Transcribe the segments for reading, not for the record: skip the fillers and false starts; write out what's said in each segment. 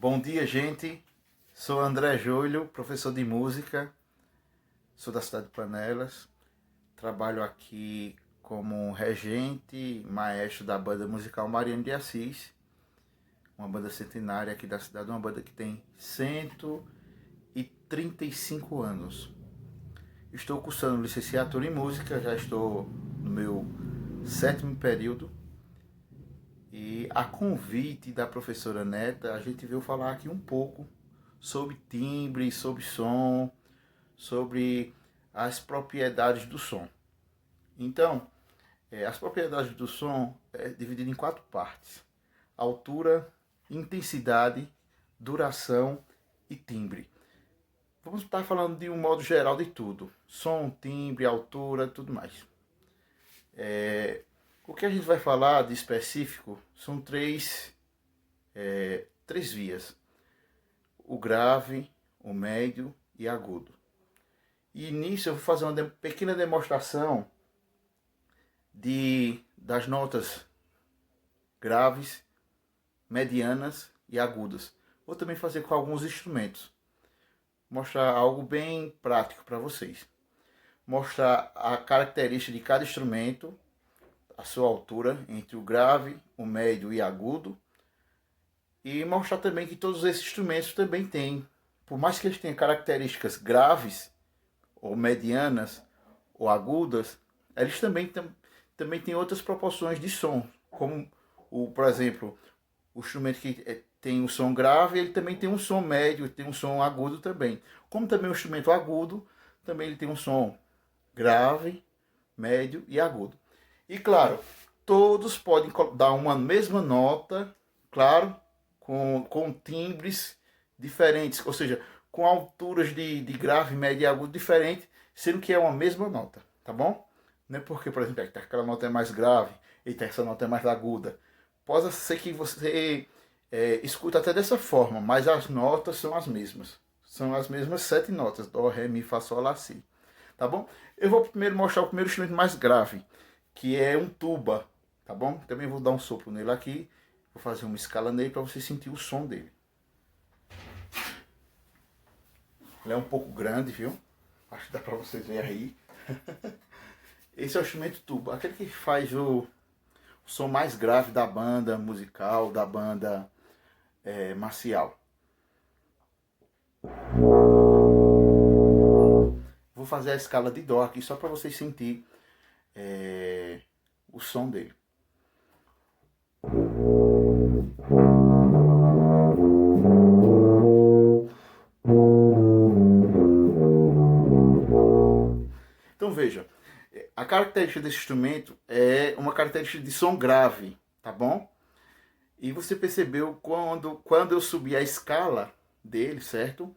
Bom dia, gente. Sou André Júlio, professor de música. Sou da cidade de Panelas. Trabalho aqui como regente, maestro da banda musical Mariano de Assis. Uma banda centenária aqui da cidade, uma banda que tem 135 anos. Estou cursando licenciatura em música, já estou no meu 7º período. E a convite da professora Neta, a gente veio falar aqui um pouco sobre timbre, sobre som, sobre as propriedades do som. Então, as propriedades do som é dividido em 4 partes: altura, intensidade, duração e timbre. Vamos estar falando de um modo geral de tudo: som, timbre, altura, tudo mais. O que a gente vai falar de específico são três vias: o grave, o médio e agudo. E nisso eu vou fazer uma pequena demonstração das notas graves, medianas e agudas. Vou também fazer com alguns instrumentos. Mostrar algo bem prático para vocês. Mostrar a característica de cada instrumento, a sua altura entre o grave, o médio e agudo. E mostrar também que todos esses instrumentos também têm, por mais que eles tenham características graves, ou medianas, ou agudas, eles também têm outras proporções de som. Como, por exemplo, o instrumento que tem um som grave, ele também tem um som médio, tem um som agudo também. Como também o instrumento agudo, também ele tem um som grave, médio e agudo. E claro, todos podem dar uma mesma nota, claro, com timbres diferentes, ou seja, com alturas de grave, médio e agudo diferentes, sendo que é uma mesma nota, tá bom? Não é porque, por exemplo, aquela nota é mais grave, e essa nota é mais aguda. Pode ser que você escuta até dessa forma, mas as notas são as mesmas. São as mesmas 7 notas: Dó, Ré, Mi, Fá, Sol, Lá, Si. Tá bom? Eu vou primeiro mostrar o primeiro instrumento mais grave, que é um tuba, tá bom? Também vou dar um sopro nele aqui, vou fazer uma escala nele para você sentir o som dele. Ele é um pouco grande, viu? Acho que dá para vocês verem aí. Esse é o instrumento tuba, aquele que faz o som mais grave da banda musical, da banda marcial. Vou fazer a escala de Dó aqui só para vocês sentirem o som dele. Então veja, a característica desse instrumento é uma característica de som grave, tá bom? E você percebeu quando eu subi a escala dele, certo?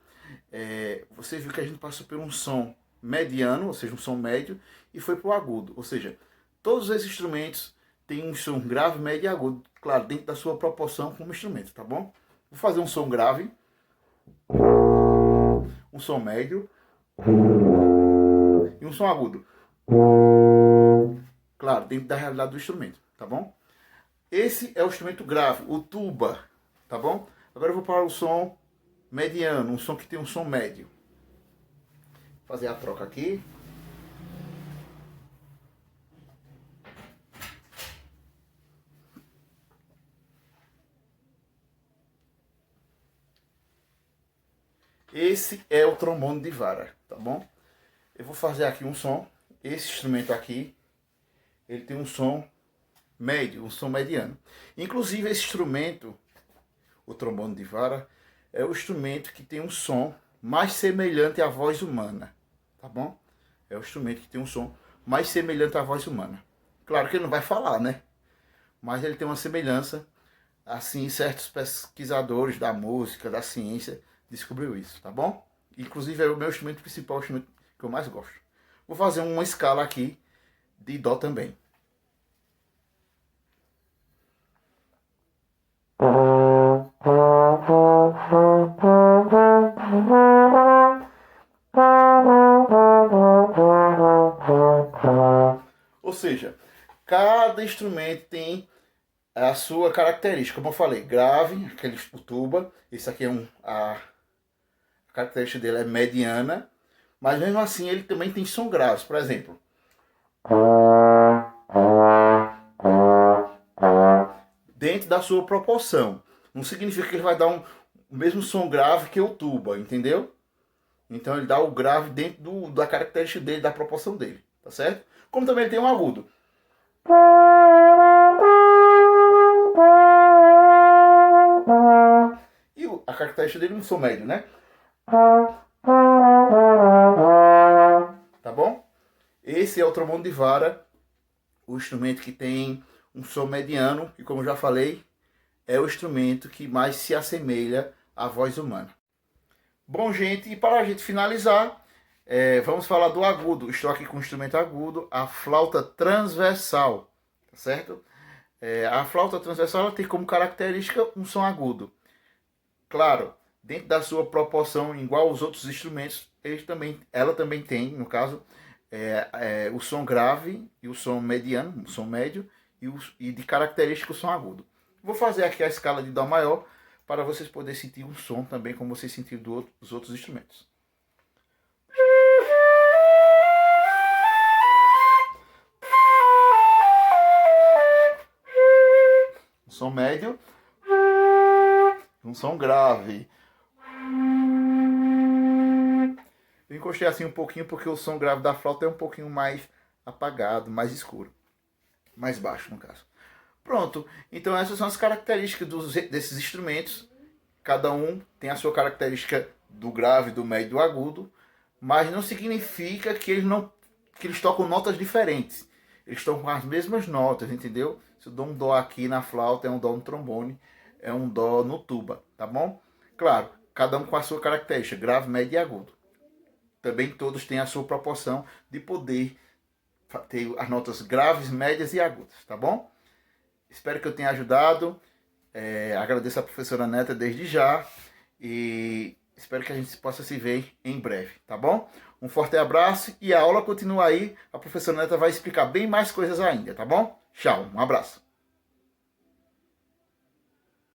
Você viu que a gente passou por um som mediano, ou seja, um som médio, e foi para o agudo. Ou seja, todos esses instrumentos têm um som grave, médio e agudo, claro, dentro da sua proporção como instrumento, tá bom? Vou fazer um som grave, um som médio e um som agudo. Claro, dentro da realidade do instrumento, tá bom? Esse é o instrumento grave, o tuba, tá bom? Agora eu vou para o som mediano, um som que tem um som médio. Vou fazer a troca aqui. Esse é o trombone de vara, tá bom? Eu vou fazer aqui um som. Esse instrumento aqui, ele tem um som médio, um som mediano. Inclusive esse instrumento, o trombone de vara, é o instrumento que tem um som mais semelhante à voz humana, tá bom? É o instrumento que tem um som mais semelhante à voz humana. Claro que ele não vai falar, né? Mas ele tem uma semelhança, assim, certos pesquisadores da música, da ciência, descobriu isso, tá bom? Inclusive é o meu instrumento principal, o instrumento que eu mais gosto. Vou fazer uma escala aqui de Dó também. Ou seja, cada instrumento tem a sua característica, como eu falei, grave, aquele o tuba, esse aqui é a característica dele é mediana, mas mesmo assim ele também tem som graves, por exemplo. Dentro da sua proporção. Não significa que ele vai dar o mesmo som grave que o tuba, entendeu? Então ele dá o grave dentro da característica dele, da proporção dele, tá certo? Como também ele tem um agudo. E a característica dele é um som médio, né? Tá bom? Esse é o trombone de vara, o instrumento que tem um som mediano, e como eu já falei, é o instrumento que mais se assemelha à voz humana. Bom, gente, e para a gente finalizar, vamos falar do agudo. Estou aqui com o instrumento agudo, a flauta transversal, tá certo? A flauta transversal ela tem como característica um som agudo. Claro, dentro da sua proporção, igual aos outros instrumentos, ela também tem, no caso, o som grave e o som mediano, o som médio, e de característica o som agudo. Vou fazer aqui a escala de Dó maior, para vocês poderem sentir um som também, como vocês sentiram dos outros instrumentos. Um som médio, um som grave. Eu encostei assim um pouquinho porque o som grave da flauta é um pouquinho mais apagado, mais escuro. Mais baixo, no caso. Pronto, então essas são as características desses instrumentos. Cada um tem a sua característica do grave, do médio e do agudo, mas não significa que eles tocam notas diferentes. Eles tocam as mesmas notas, entendeu? Se eu dou um dó aqui na flauta, é um dó no trombone, é um dó no tuba, tá bom? Claro, cada um com a sua característica, grave, médio e agudo. Também todos têm a sua proporção de poder ter as notas graves, médias e agudas, tá bom? Espero que eu tenha ajudado. Agradeço a professora Neta desde já e espero que a gente possa se ver em breve, tá bom? Um forte abraço e a aula continua aí. A professora Neta vai explicar bem mais coisas ainda, tá bom? Tchau, um abraço.